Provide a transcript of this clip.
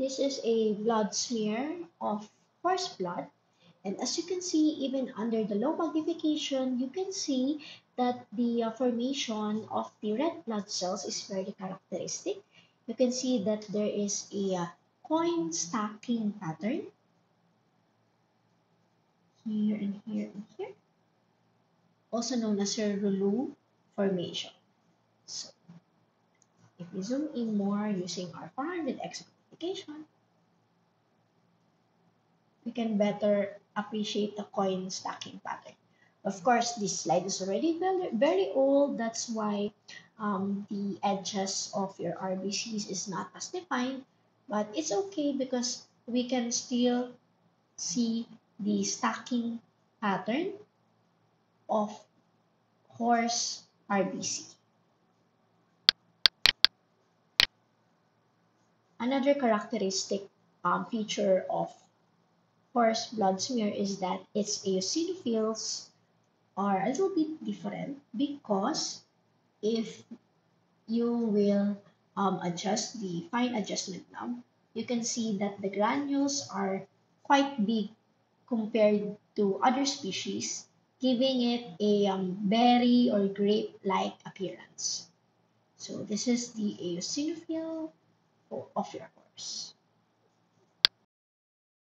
This is a blood smear of horse blood. And as you can see, even under the low magnification, you can see that the formation of the red blood cells is very characteristic. You can see that there is a coin stacking pattern here and here and here, also known as a rouleau formation. So if we zoom in more using our 400x magnification, we can better appreciate the coin stacking pattern. Of course, this slide is already very old. That's why the edges of your RBCs is not as defined. But it's okay because we can still see the stacking pattern of horse RBC. Another characteristic feature of horse blood smear is that its eosinophils are a little bit different because if you will adjust the fine adjustment knob, you can see that the granules are quite big compared to other species, giving it a berry or grape-like appearance. So this is the eosinophil of your horse.